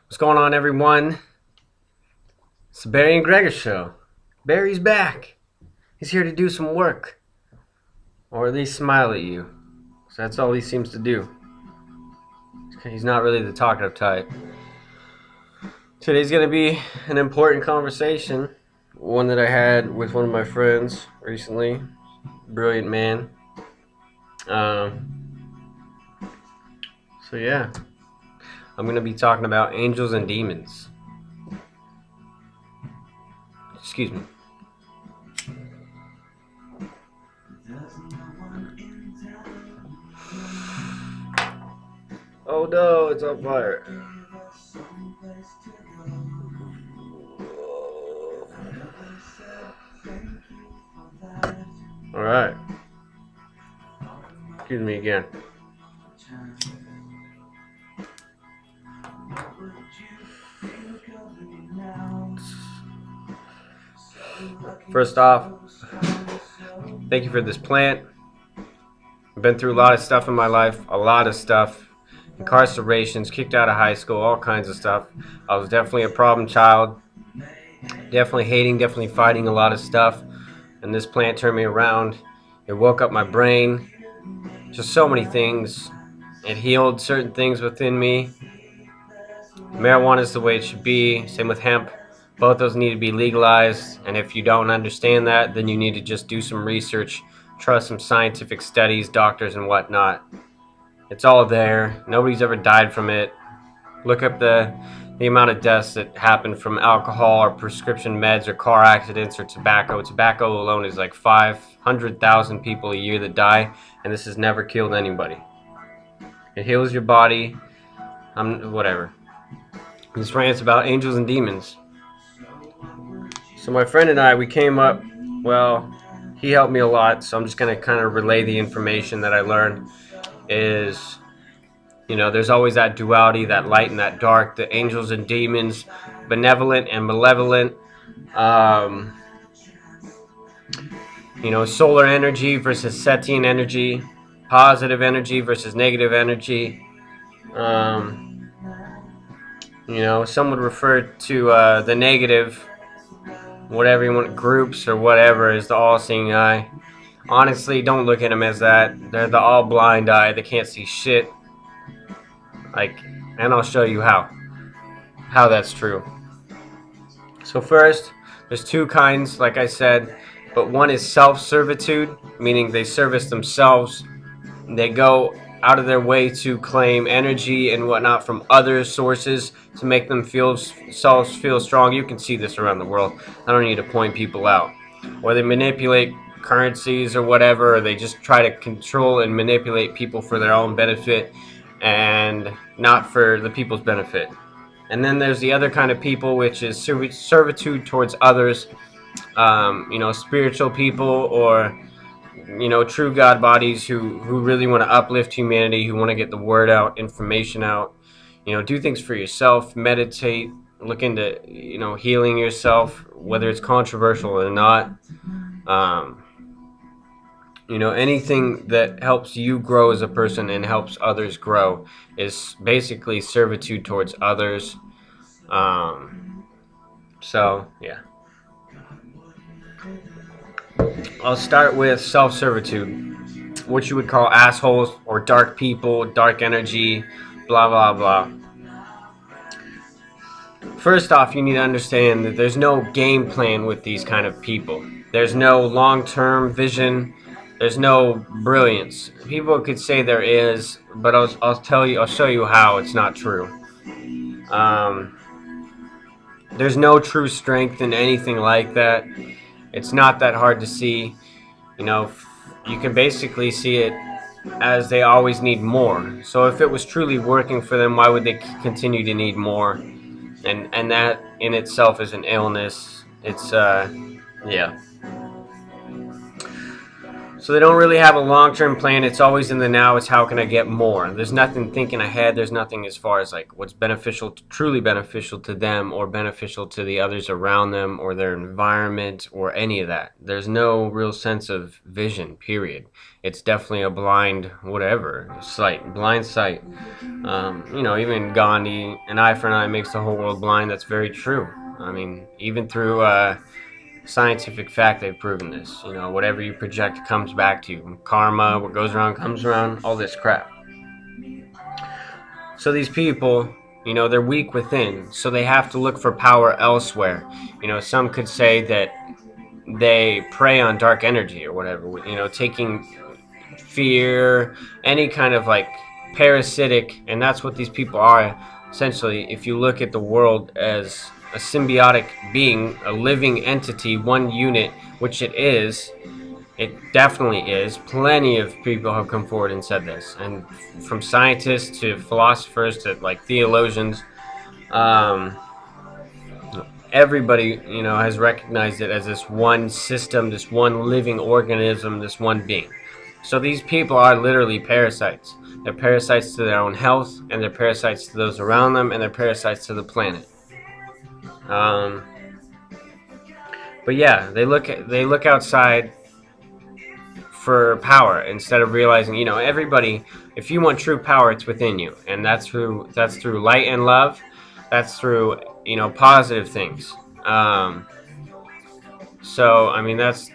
What's going on, everyone? It's the Barry and Gregor show. Barry's back. He's here to do some work, or at least smile at you. So that's all he seems to do. He's not really the talkative type. Today's going to be an important conversation, one that I had with one of my friends recently. Brilliant man. So yeah, I'm going to be talking about angels and demons. Excuse me. Oh no, it's on fire. Alright. Excuse me again. First off, thank you for this plant. I've been through a lot of stuff in my life, a lot of stuff. Incarcerations, kicked out of high school, all kinds of stuff. I was definitely a problem child. Definitely hating, definitely fighting a lot of stuff. And this plant turned me around. It woke up my brain. Just so many things. It healed certain things within me. Marijuana is the way it should be. Same with hemp. Both those need to be legalized. And if you don't understand that, then you need to just do some research. Trust some scientific studies, doctors and whatnot. It's all there. Nobody's ever died from it. Look up the amount of deaths that happen from alcohol or prescription meds or car accidents or tobacco. Tobacco alone is like 500,000 people a year that die, and this has never killed anybody. It heals your body. Whatever. This rant's about angels and demons. So my friend and I, we came up, well, he helped me a lot, so I'm just going to kind of relay the information that I learned. Is, you know, there's always that duality, that light and that dark, the angels and demons, benevolent and malevolent, you know, solar energy versus Setian energy, positive energy versus negative energy. You know, some would refer to the negative, whatever you want, groups or whatever, as the all-seeing eye. Honestly, don't look at them as that. They're the all blind eye. They can't see shit. And I'll show you how that's true. So first, there's two kinds, like I said, but one is self-servitude, meaning they service themselves. They go out of their way to claim energy and whatnot from other sources to make themselves feel strong. You can see this around the world. I don't need to point people out. Or they manipulate currencies or whatever, or they just try to control and manipulate people for their own benefit and not for the people's benefit. And then there's the other kind of people, which is servitude towards others, you know, spiritual people, or, you know, true God bodies who really want to uplift humanity, who want to get the word out, information out, you know, do things for yourself, meditate, look into, you know, healing yourself, whether it's controversial or not. You know, anything that helps you grow as a person and helps others grow is basically servitude towards others. So, yeah. I'll start with self-servitude, what you would call assholes or dark people, dark energy, blah, blah, blah. First off, you need to understand that there's no game plan with these kind of people. There's no long-term vision. There's no brilliance. People could say there is, but I'll show you how it's not true. There's no true strength in anything like that. It's not that hard to see. You know, you can basically see it as they always need more. So if it was truly working for them, why would they continue to need more? And that in itself is an illness. It's yeah. So they don't really have a long-term plan. It's always in the now. It's how can I get more? There's nothing thinking ahead. There's nothing as far as like what's beneficial, truly beneficial to them or beneficial to the others around them or their environment or any of that. There's no real sense of vision, period. It's definitely a blind whatever, sight, blind sight. Even Gandhi, an eye for an eye makes the whole world blind. That's very true. I mean, even through scientific fact, they've proven this. Whatever you project comes back to you. Karma, what goes around comes around, all this crap. So these people, they're weak within, so they have to look for power elsewhere. Some could say that they prey on dark energy or whatever, taking fear, any kind of like parasitic, and that's what these people are essentially. If you look at the world as a symbiotic being, a living entity, one unit, which it is, it definitely is. Plenty of people have come forward and said this, and from scientists to philosophers to like theologians, everybody has recognized it as this one system, this one living organism, this one being. So these people are literally parasites. They're parasites to their own health, and they're parasites to those around them, and they're parasites to the planet. But yeah, they look outside for power instead of realizing, everybody. If you want true power, it's within you, and that's through light and love. That's through positive things. So I mean, that's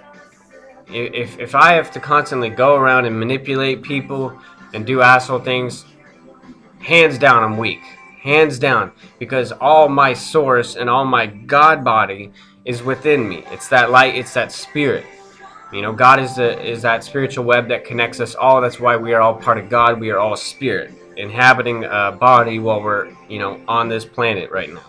if I have to constantly go around and manipulate people and do asshole things, hands down, I'm weak. Hands down, because all my source and all my God body is within me. It's that light, it's that spirit. God is that spiritual web that connects us all. That's why we are all part of God. We are all spirit, inhabiting a body while we're, on this planet right now.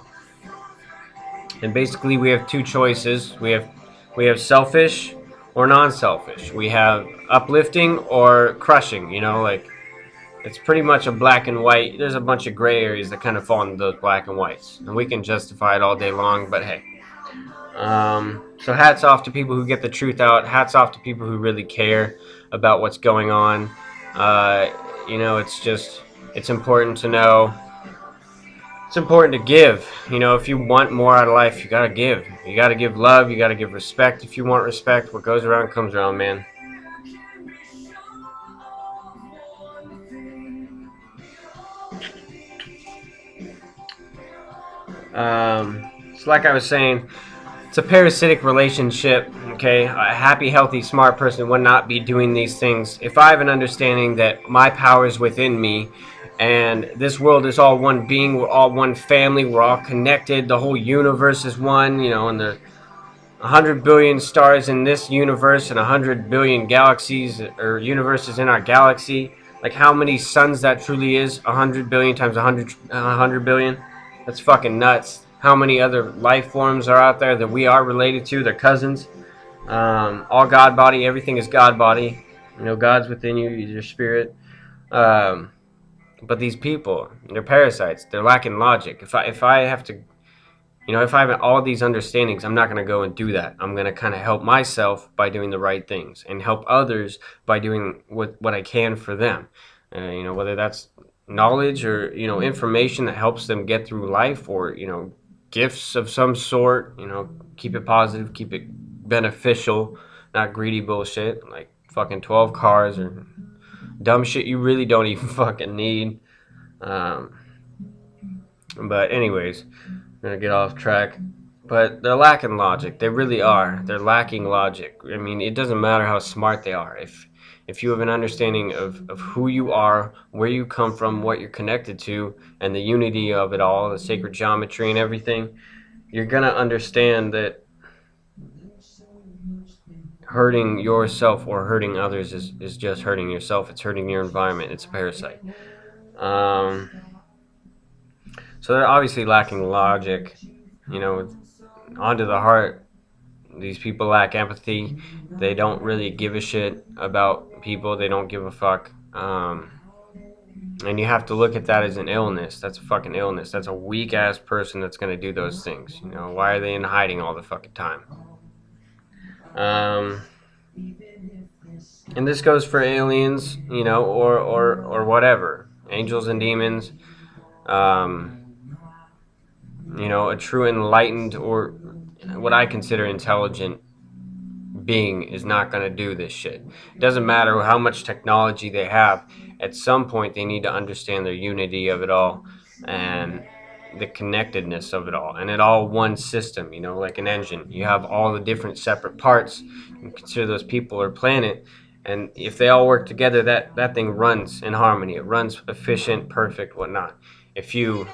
And basically we have two choices. We have selfish or non-selfish. We have uplifting or crushing, like it's pretty much a black and white. There's a bunch of gray areas that kind of fall into those black and whites, and we can justify it all day long, but hey. So hats off to people who get the truth out. Hats off to people who really care about what's going on. It's important to know. It's important to give. If you want more out of life, you gotta give. You gotta give love. You gotta give respect. If you want respect, what goes around comes around, man. So like I was saying, it's a parasitic relationship, okay? A happy, healthy, smart person would not be doing these things. If I have an understanding that my power is within me, and this world is all one being, we're all one family, we're all connected, the whole universe is one, and the 100 billion stars in this universe and 100 billion galaxies or universes in our galaxy. Like how many suns that truly is? 100 billion times 100 billion? That's fucking nuts. How many other life forms are out there that we are related to? They're cousins. All God body. Everything is God body. God's within you. Your spirit. But these people, they're parasites. They're lacking logic. If I have to, if I have all these understandings, I'm not going to go and do that. I'm going to kind of help myself by doing the right things and help others by doing what I can for them. Whether that's knowledge or, information that helps them get through life, or, gifts of some sort. Keep it positive, keep it beneficial, not greedy bullshit like fucking 12 cars or dumb shit you really don't even fucking need. But anyways, I'm gonna get off track. But they're lacking logic. They really are. They're lacking logic. I mean, it doesn't matter how smart they are. If you have an understanding of who you are, where you come from, what you're connected to, and the unity of it all, the sacred geometry and everything, you're going to understand that hurting yourself or hurting others is just hurting yourself. It's hurting your environment. It's a parasite. So they're obviously lacking logic. Onto the heart, these people lack empathy. They don't really give a shit about people. They don't give a fuck. And you have to look at that as an illness. That's a fucking illness. That's a weak ass person that's gonna do those things. Why are they in hiding all the fucking time? And this goes for aliens, or whatever, angels and demons. Um, a true enlightened, or what I consider intelligent being, is not going to do this shit. It doesn't matter how much technology they have. At some point, they need to understand the unity of it all and the connectedness of it all, and it all one system. Like an engine, you have all the different separate parts. You consider those people or planet, and if they all work together, that thing runs in harmony. It runs efficient, perfect, whatnot. If you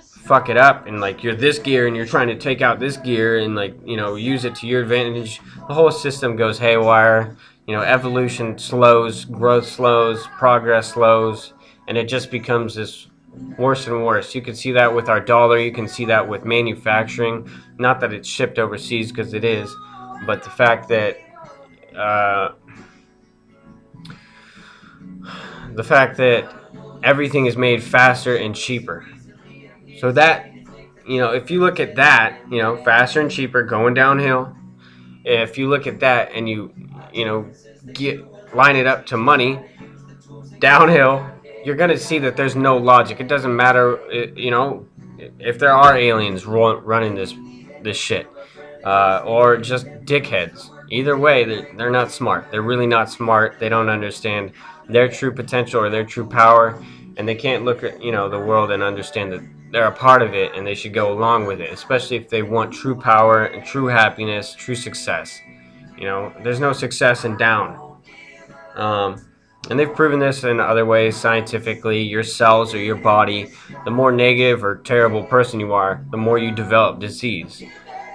fuck it up and like you're this gear and you're trying to take out this gear and use it to your advantage, the whole system goes haywire. Evolution slows, growth slows, progress slows, and it just becomes this worse and worse. You can see that with our dollar. You can see that with manufacturing. Not that it's shipped overseas, because it is, but the fact that everything is made faster and cheaper. So that, if you look at that, faster and cheaper, going downhill. If you look at that and you line it up to money, downhill, you're gonna see that there's no logic. It doesn't matter, if there are aliens running this shit, or just dickheads. Either way, they're not smart. They're really not smart. They don't understand their true potential or their true power, and they can't look at the world and understand that they're a part of it, and they should go along with it, especially if they want true power and true happiness, true success. There's no success in down. And they've proven this in other ways scientifically. Your cells, or your body, the more negative or terrible person you are, the more you develop disease.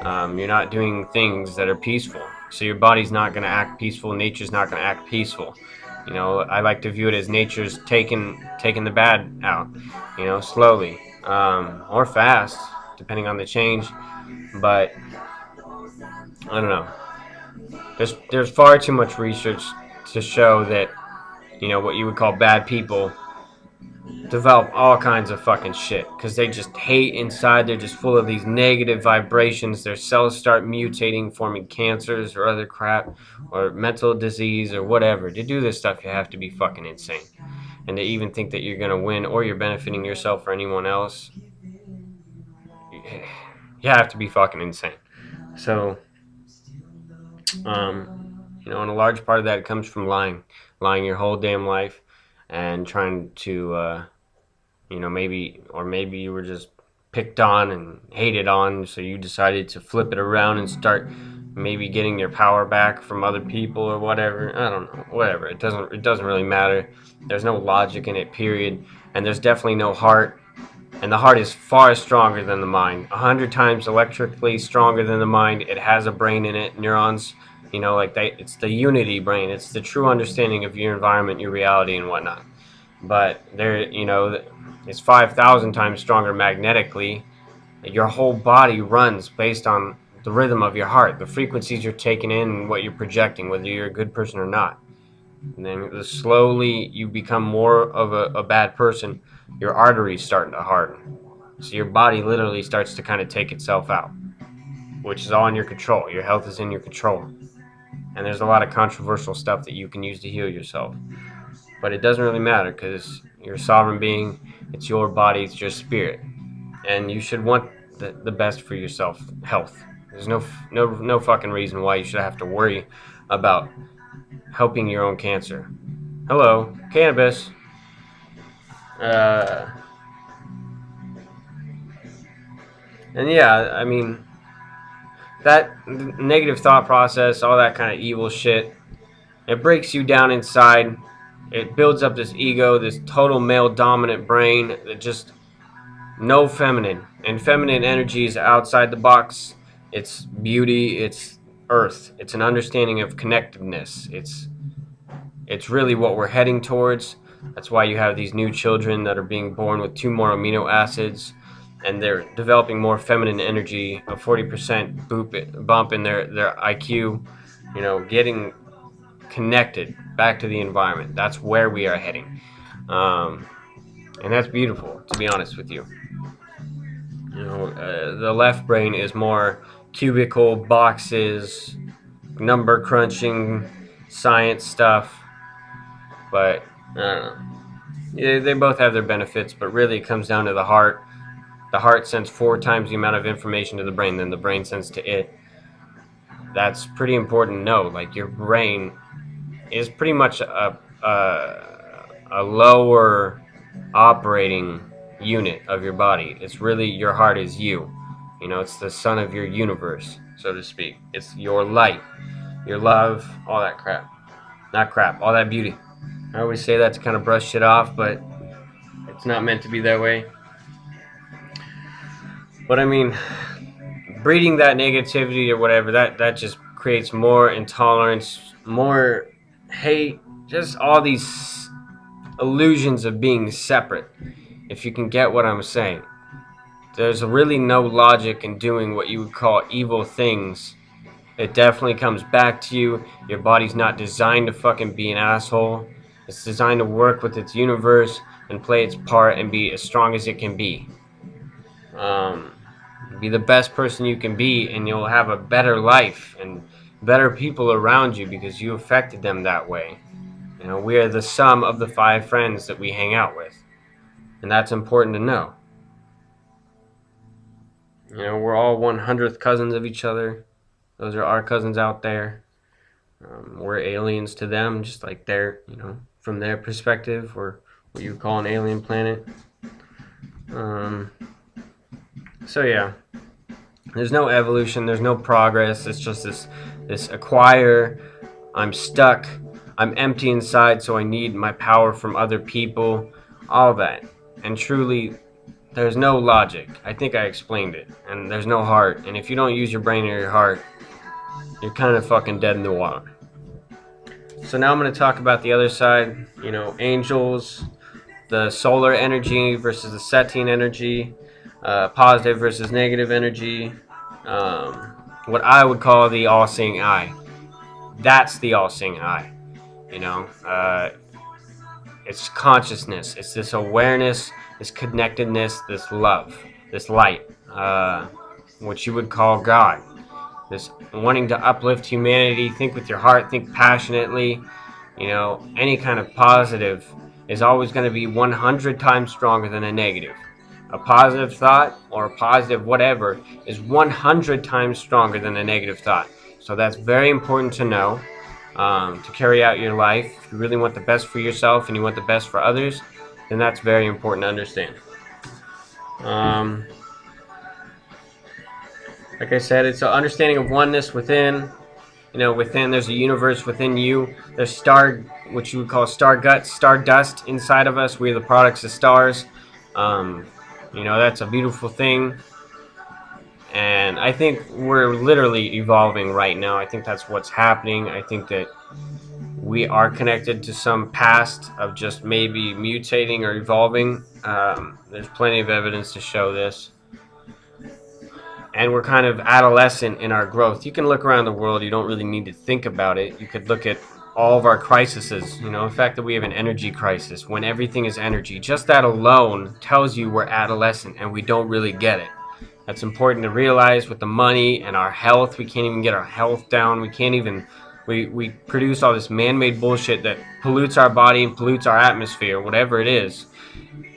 You're not doing things that are peaceful, so your body's not going to act peaceful. Nature's not going to act peaceful. I like to view it as nature's taking the bad out, slowly, or fast, depending on the change. But I don't know. There's far too much research to show that what you would call bad people develop all kinds of fucking shit, because they just hate inside. They're just full of these negative vibrations. Their cells start mutating, forming cancers or other crap, or mental disease or whatever. To do this stuff, you have to be fucking insane. And to even think that you're gonna win, or you're benefiting yourself or anyone else, you have to be fucking insane. So and a large part of that comes from lying your whole damn life, and trying to maybe you were just picked on and hated on, so you decided to flip it around and start maybe getting your power back from other people or whatever. I don't know, whatever. It doesn't really matter. There's no logic in it, period. And there's definitely no heart. And the heart is far stronger than the mind, 100 times electrically stronger than the mind. It has a brain in it, neurons, like that. It's the unity brain. It's the true understanding of your environment, your reality, and whatnot. But it's 5,000 times stronger magnetically. Your whole body runs based on the rhythm of your heart, the frequencies you're taking in, and what you're projecting, whether you're a good person or not. And then slowly you become more of a bad person, your arteries starting to harden. So your body literally starts to kind of take itself out, which is all in your control. Your health is in your control. And there's a lot of controversial stuff that you can use to heal yourself. But it doesn't really matter, because you're a sovereign being. It's your body, it's your spirit. And you should want the best for yourself, health. There's no fucking reason why you should have to worry about helping your own cancer. Hello, cannabis. And yeah, I mean, that negative thought process, all that kind of evil shit, it breaks you down inside. It builds up this ego, this total male dominant brain that just no feminine. And feminine energy is outside the box. It's beauty, it's earth. It's an understanding of connectedness. It's really what we're heading towards. That's why you have these new children that are being born with 2 more amino acids, and they're developing more feminine energy, a 40% bump in their IQ, getting connected back to the environment. That's where we are heading. And that's beautiful, to be honest with you. The left brain is more cubicle, boxes, number crunching, science stuff, but I don't know. Yeah, they both have their benefits, but really it comes down to the heart. The heart sends 4 times the amount of information to the brain than the brain sends to it. That's pretty important to know. Like, your brain is pretty much a lower operating unit of your body. It's really, your heart is you. You know, it's the sun of your universe, so to speak. It's your light, your love, all that crap. Not crap, all that beauty. I always say that to kind of brush shit off, but it's not meant to be that way. But I mean, breeding that negativity or whatever, that just creates more intolerance, more hate, just all these illusions of being separate, if you can get what I'm saying. There's really no logic in doing what you would call evil things. It definitely comes back to you. Your body's not designed to fucking be an asshole. It's designed to work with its universe and play its part and be as strong as it can be. Be the best person you can be, and you'll have a better life and better people around you because you affected them that way. You know, we are the sum of the 5 friends that we hang out with, and that's important to know. You know, we're all 100th cousins of each other. Those are our cousins out there. We're aliens to them, just like they're, you know, from their perspective, we're what you would call an alien planet. So yeah, there's no evolution, there's no progress. It's just this acquire. I'm stuck. I'm empty inside, so I need my power from other people. All that. And truly, there's no logic. I think I explained it. And there's no heart. And if you don't use your brain or your heart, you're kind of fucking dead in the water. So now I'm going to talk about the other side. You know, angels, the solar energy versus the Setine energy, positive versus negative energy, what I would call the all-seeing eye. That's the all-seeing eye. You know, it's consciousness. It's this awareness, this connectedness, this love, this light, what you would call God. This wanting to uplift humanity, think with your heart, think passionately. You know, any kind of positive is always going to be 100 times stronger than a negative. A positive thought or a positive whatever is 100 times stronger than a negative thought. So that's very important to know, to carry out your life. If you really want the best for yourself and you want the best for others, then that's very important to understand. Like I said, it's an understanding of oneness within. You know, within there's a universe within you. There's what you would call star guts, star dust inside of us. We're the products of stars. You know, that's a beautiful thing. And I think we're literally evolving right now. I think that's what's happening. I think that we are connected to some past of just maybe mutating or evolving. There's plenty of evidence to show this. And we're kind of adolescent in our growth. You can look around the world. You don't really need to think about it. You could look at all of our crises. You know, the fact that we have an energy crisis when everything is energy. Just that alone tells you we're adolescent and we don't really get it. That's important to realize with the money and our health. We can't even get our health down. We can't even... We produce all this man-made bullshit that pollutes our body and pollutes our atmosphere, whatever it is.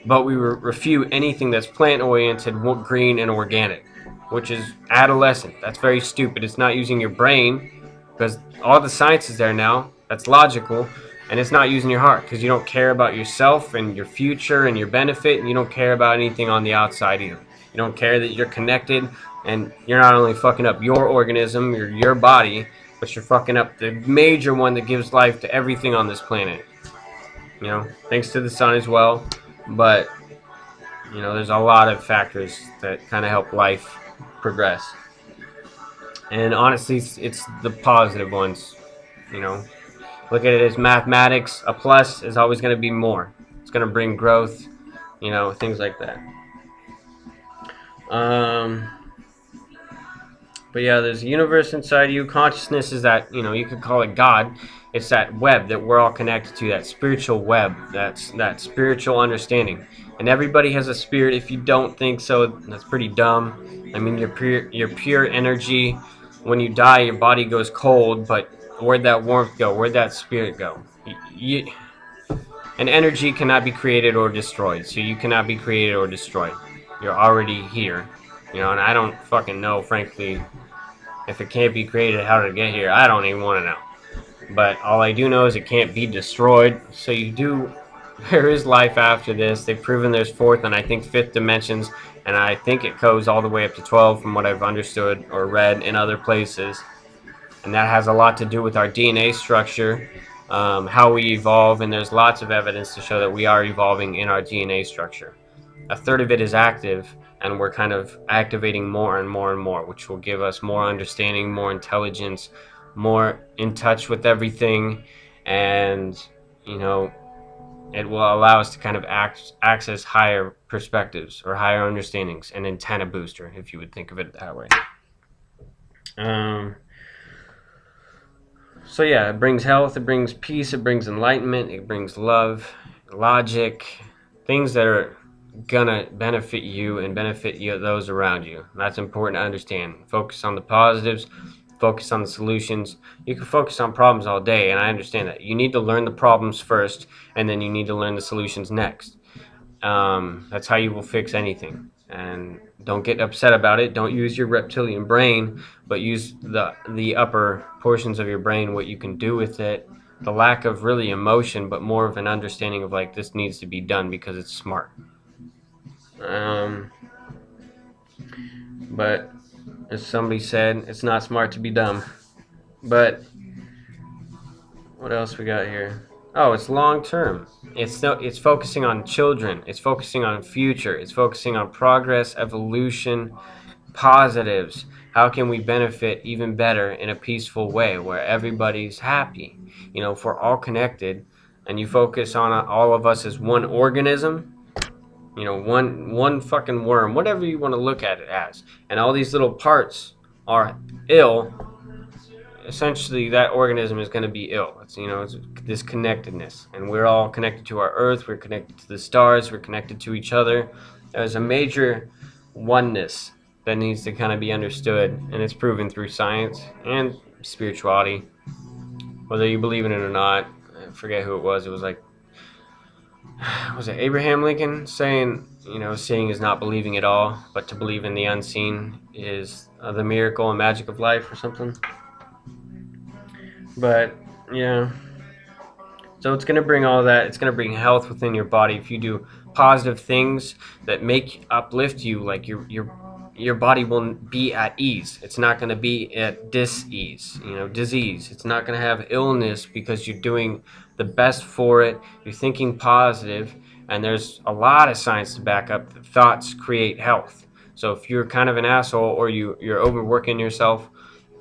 But we refute anything that's plant-oriented, green, and organic, which is adolescent. That's very stupid. It's not using your brain, because all the science is there now. That's logical. And it's not using your heart, because you don't care about yourself and your future and your benefit, and you don't care about anything on the outside either. You don't care that you're connected, and you're not only fucking up your organism, your body, but you're fucking up the major one that gives life to everything on this planet. You know, thanks to the sun as well. But, you know, there's a lot of factors that kind of help life progress. And honestly, it's the positive ones. You know, look at it as mathematics. A plus is always going to be more. It's going to bring growth, you know, things like that. But yeah, there's a universe inside you. Consciousness is that, you know, you could call it God. It's that web that we're all connected to, that spiritual web, that spiritual understanding. And everybody has a spirit. If you don't think so, that's pretty dumb. I mean, your pure energy. When you die, your body goes cold, but Where'd that warmth go? Where'd that spirit go? An energy cannot be created or destroyed, so you cannot be created or destroyed. You're already here, you know. And I don't fucking know, frankly, if it can't be created, how did it get here? I don't even want to know. But all I do know is it can't be destroyed. So there is life after this. They've proven there's fourth and I think fifth dimensions, and I think it goes all the way up to 12 from what I've understood or read in other places. And that has a lot to do with our DNA structure, how we evolve, and there's lots of evidence to show that we are evolving in our DNA structure. A third of it is active, and we're kind of activating more and more and more, which will give us more understanding, more intelligence, more in touch with everything, and you know, it will allow us to kind of access higher perspectives or higher understandings, an antenna booster, if you would think of it that way. So yeah, it brings health, it brings peace, it brings enlightenment, it brings love, logic, things that are gonna benefit you and benefit those around you. That's important to understand. Focus on the positives, focus on the solutions. You can focus on problems all day, and I understand that. You need to learn the problems first, and then you need to learn the solutions next. That's how you will fix anything. And don't get upset about it. Don't use your reptilian brain, but use the upper portions of your brain, what you can do with it. The lack of really emotion, but more of an understanding of like, this needs to be done because it's smart. But as somebody said, it's not smart to be dumb. But what else we got here? Oh, it's long term. It's focusing on children. It's focusing on future. It's focusing on progress, evolution, positives. How can we benefit even better in a peaceful way where everybody's happy? You know, if we're all connected and you focus on all of us as one organism, you know, one fucking worm, whatever you want to look at it as, and all these little parts are ill, essentially that organism is going to be ill. It's, you know, it's this connectedness, and we're all connected to our earth, we're connected to the stars, we're connected to each other. There's a major oneness that needs to kind of be understood, and it's proven through science and spirituality, whether you believe in it or not. I forget who it was. It was like, was it Abraham Lincoln saying, you know, seeing is not believing at all, but to believe in the unseen is the miracle and magic of life, or something. But yeah, so it's going to bring all that. It's going to bring health within your body if you do positive things that uplift you. Like your body will be at ease. It's not going to be at dis-ease, you know, disease. It's not going to have illness because you're doing the best for it. You're thinking positive, and there's a lot of science to back up that thoughts create health. So if you're kind of an asshole, or you're overworking yourself,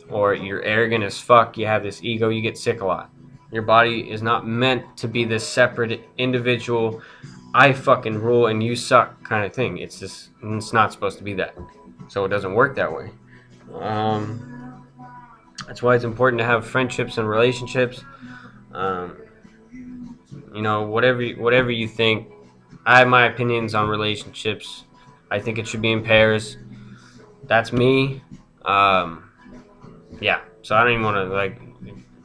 or you're arrogant as fuck, you have this ego, you get sick a lot. Your body is not meant to be this separate individual, I fucking rule and you suck kind of thing. It's not supposed to be that. So it doesn't work that way. That's why it's important to have friendships and relationships. You know, whatever you think. I have my opinions on relationships. I think it should be in pairs. That's me. Yeah, so I don't even want to, like,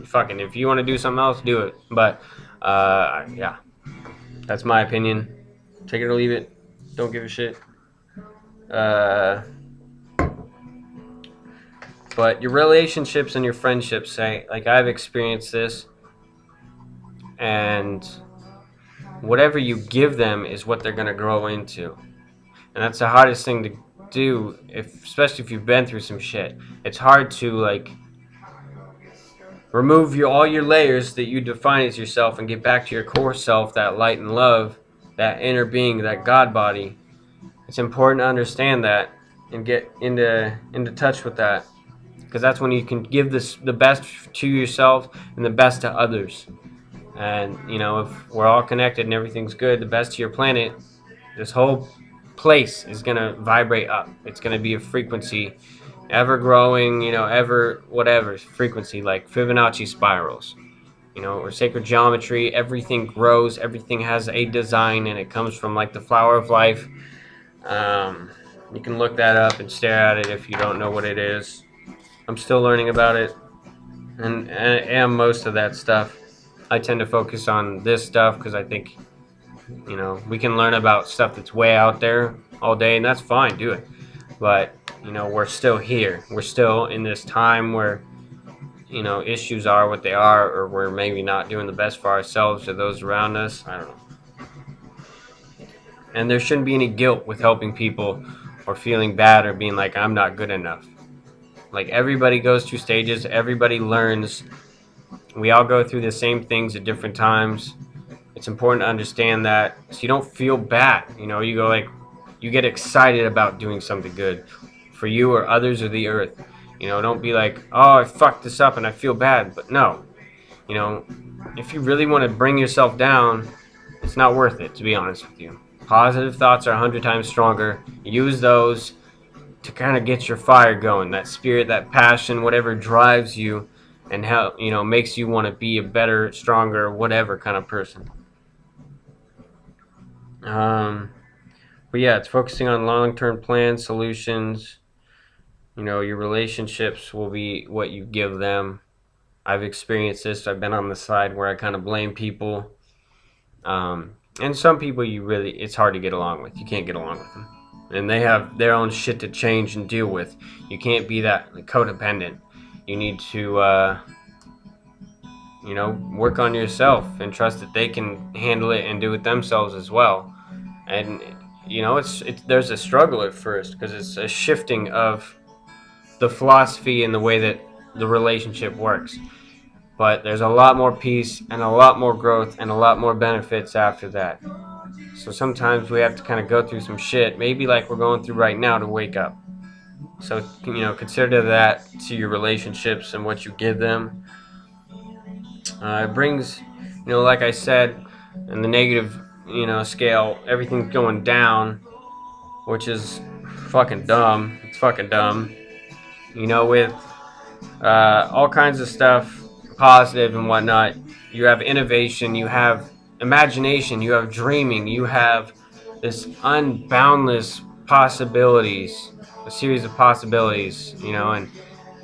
fucking, if you want to do something else, do it. But, yeah, that's my opinion. Take it or leave it. Don't give a shit. But your relationships and your friendships, say, like, I've experienced this, and whatever you give them is what they're going to grow into. And that's the hardest thing to do, especially if you've been through some shit. It's hard to, like, remove all your layers that you define as yourself and get back to your core self, that light and love, that inner being, that God body. It's important to understand that and get into touch with that, because that's when you can give the best to yourself and the best to others. And, you know, if we're all connected and everything's good, the best to your planet, this whole place is going to vibrate up. It's going to be a frequency, ever growing, you know, ever whatever frequency, like Fibonacci spirals, you know, or sacred geometry. Everything grows, everything has a design, and it comes from, like, the flower of life. You can look that up and stare at it if you don't know what it is. I'm still learning about it. and most of that stuff. I tend to focus on this stuff because I think, you know, we can learn about stuff that's way out there all day, and that's fine, do it. But, you know, we're still here. We're still in this time where, you know, issues are what they are, or we're maybe not doing the best for ourselves or those around us. I don't know. And there shouldn't be any guilt with helping people or feeling bad or being like, I'm not good enough. Like, everybody goes through stages. Everybody learns. We all go through the same things at different times. It's important to understand that so you don't feel bad. You know, you go like, you get excited about doing something good for you or others or the earth. You know, don't be like, oh, I fucked this up and I feel bad. But no, you know, if you really want to bring yourself down, it's not worth it, to be honest with you. Positive thoughts are 100 times stronger. Use those to kind of get your fire going, that spirit, that passion, whatever drives you and how, you know, makes you want to be a better, stronger, whatever kind of person. But yeah, it's focusing on long-term plans, solutions. You know, your relationships will be what you give them. I've experienced this. I've been on the side where I kind of blame people. And some people it's hard to get along with. You can't get along with them. And they have their own shit to change and deal with. You can't be that codependent. You need to, you know, work on yourself and trust that they can handle it and do it themselves as well. And, you know, there's a struggle at first because it's a shifting of the philosophy and the way that the relationship works. But there's a lot more peace and a lot more growth and a lot more benefits after that. So sometimes we have to kind of go through some shit, maybe like we're going through right now, to wake up. So, you know, consider that to your relationships and what you give them. It brings, you know, like I said, in the negative, you know, scale, everything's going down, which is fucking dumb. It's fucking dumb. You know, with all kinds of stuff, positive and whatnot, you have innovation, you have imagination, you have dreaming, you have this unboundless possibilities, a series of possibilities, you know,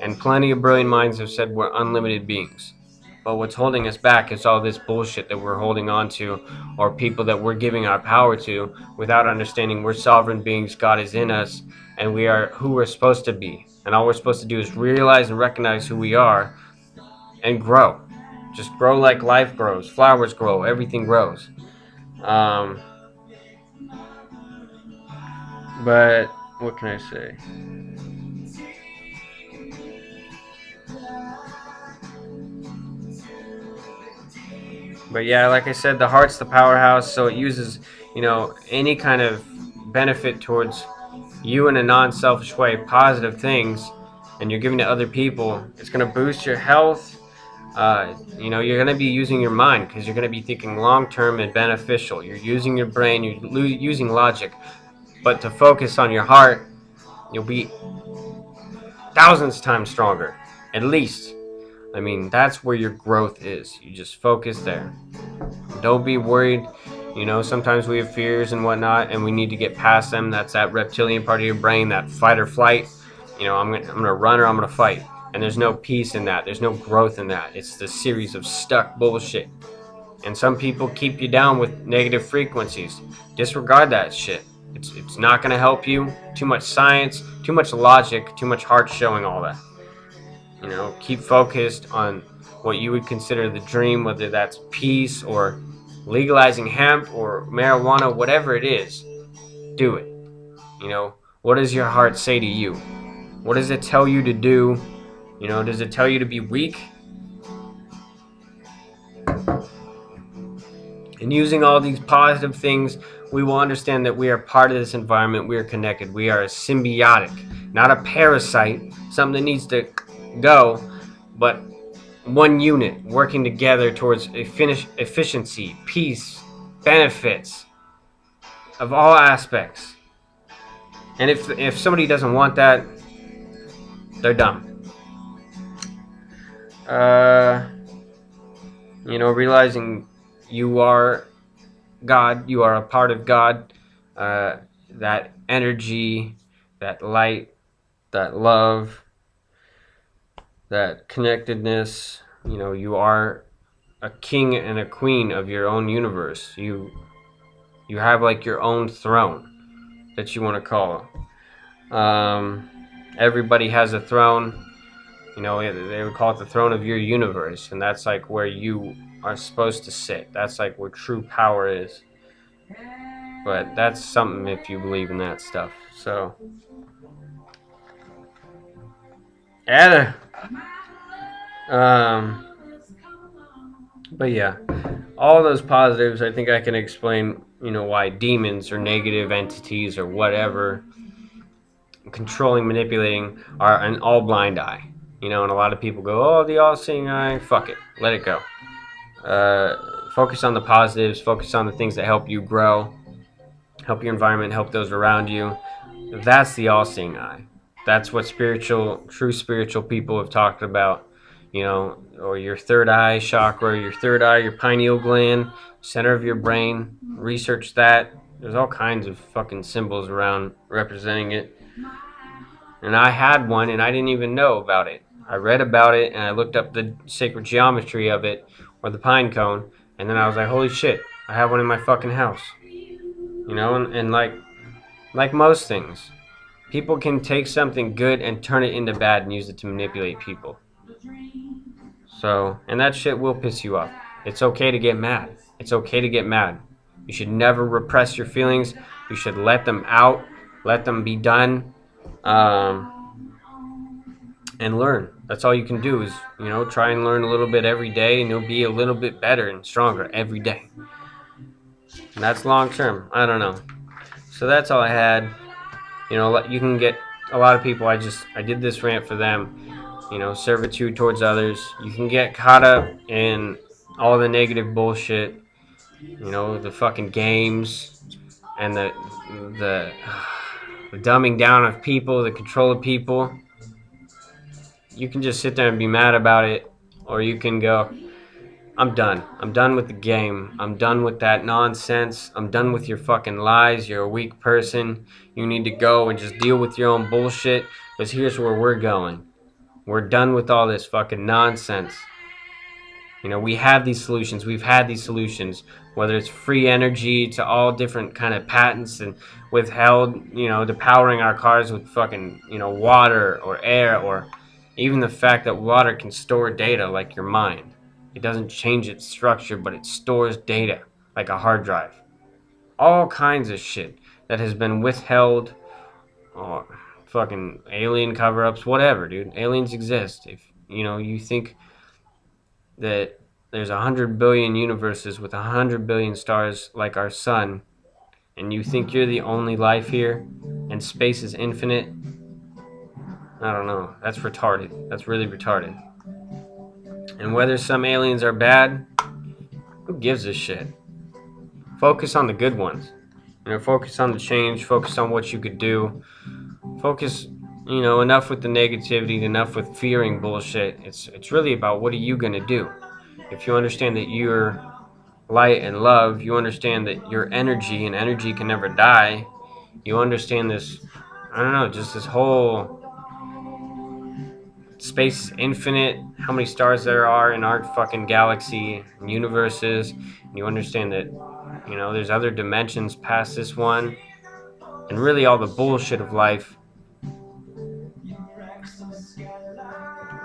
and plenty of brilliant minds have said we're unlimited beings. But what's holding us back is all this bullshit that we're holding on to, or people that we're giving our power to without understanding we're sovereign beings, God is in us, and we are who we're supposed to be. And all we're supposed to do is realize and recognize who we are and grow. Just grow like life grows. Flowers grow. Everything grows. But what can I say? But yeah, like I said, the heart's the powerhouse, so it uses, you know, any kind of benefit towards you in a non-selfish way, positive things, and you're giving to other people. It's going to boost your health. You know, you're going to be using your mind because you're going to be thinking long-term and beneficial. You're using your brain, you're using logic. But to focus on your heart, you'll be thousands times stronger, at least. I mean, that's where your growth is. You just focus there. Don't be worried. You know, sometimes we have fears and whatnot, and we need to get past them. That's that reptilian part of your brain, that fight or flight. You know, I'm gonna run or I'm gonna fight. And there's no peace in that. There's no growth in that. It's the series of stuck bullshit. And some people keep you down with negative frequencies. Disregard that shit. It's not gonna help you. Too much science, too much logic, too much heart showing all that. You know, keep focused on what you would consider the dream, whether that's peace or legalizing hemp or marijuana, whatever it is. Do it. You know, what does your heart say to you? What does it tell you to do? You know, does it tell you to be weak? And using all these positive things, we will understand that we are part of this environment. We are connected. We are symbiotic, not a parasite, something that needs to go, but one unit working together towards efficiency, peace, benefits of all aspects. And if somebody doesn't want that, they're dumb. You know, realizing you are God, you are a part of God, that energy, that light, that love, that connectedness. You know, you are a king and a queen of your own universe. You have like your own throne that you want to call. Everybody has a throne. You know, they would call it the throne of your universe, and that's like where you are supposed to sit. That's like where true power is. But that's something if you believe in that stuff. So, yeah. But yeah, all those positives, I think I can explain, you know, why demons or negative entities or whatever, controlling, manipulating, are an all blind eye. You know, and a lot of people go, oh, the all seeing eye, fuck it, let it go. Focus on the positives, focus on the things that help you grow, help your environment, help those around you. That's the all seeing eye. That's what true spiritual people have talked about. You know, or your third eye chakra, your third eye, your pineal gland, center of your brain. Research that. There's all kinds of fucking symbols around representing it. And I had one and I didn't even know about it. I read about it and I looked up the sacred geometry of it, or the pine cone, and then I was like, holy shit, I have one in my fucking house. You know, and like most things, people can take something good and turn it into bad and use it to manipulate people. So, and that shit will piss you off. It's okay to get mad. It's okay to get mad. You should never repress your feelings. You should let them out. Let them be done. And learn. That's all you can do is, you know, try and learn a little bit every day, and you'll be a little bit better and stronger every day. And that's long term. I don't know. So that's all I had. You know, you can get a lot of people. I did this rant for them. You know, servitude towards others. You can get caught up in all the negative bullshit. You know, the fucking games and the dumbing down of people, the control of people. You can just sit there and be mad about it, or you can go, I'm done. I'm done with the game. I'm done with that nonsense. I'm done with your fucking lies. You're a weak person. You need to go and just deal with your own bullshit, because here's where we're going. We're done with all this fucking nonsense. You know, we have these solutions. We've had these solutions, whether it's free energy to all different kind of patents and withheld, you know, to powering our cars with fucking, you know, water or air, or even the fact that water can store data like your mind. It doesn't change its structure, but it stores data like a hard drive. All kinds of shit that has been withheld, or fucking alien cover-ups, whatever, dude. Aliens exist. If, you know, you think that there's 100 billion universes with 100 billion stars like our sun, and you think you're the only life here, and space is infinite, I don't know. That's retarded. That's really retarded. And whether some aliens are bad, who gives a shit? Focus on the good ones. You know, focus on the change. Focus on what you could do. Focus, you know, enough with the negativity, enough with fearing bullshit. It's really about what are you gonna do. If you understand that you're light and love, you understand that you're energy and energy can never die. You understand this, I don't know, just this whole space is infinite, how many stars there are in our fucking galaxy and universes, and you understand that, you know, there's other dimensions past this one, and really all the bullshit of life.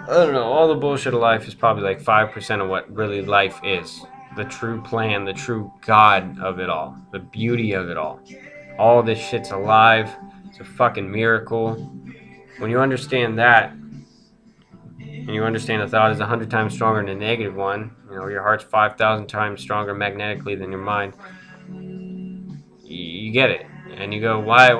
I don't know, all the bullshit of life is probably like 5% of what really life is. The true plan, the true God of it all, the beauty of it all. All this shit's alive. It's a fucking miracle. When you understand that, and you understand a thought is 100 times stronger than a negative one, you know, your heart's 5,000 times stronger magnetically than your mind, you get it. And you go, why?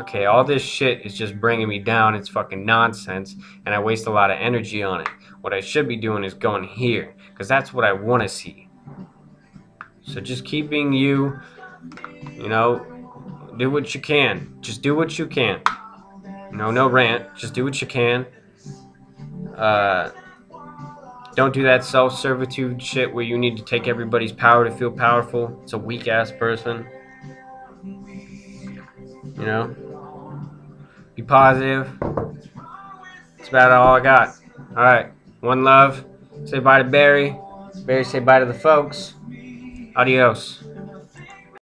Okay, all this shit is just bringing me down. It's fucking nonsense, and I waste a lot of energy on it. What I should be doing is going here, because that's what I want to see. So just keep being you, you know, do what you can. Just do what you can. No rant. Just do what you can. Don't do that self-servitude shit where you need to take everybody's power to feel powerful. It's a weak-ass person. You know? Be positive. That's about all I got. Alright. One love. Say bye to Barry. Barry, say bye to the folks. Adios.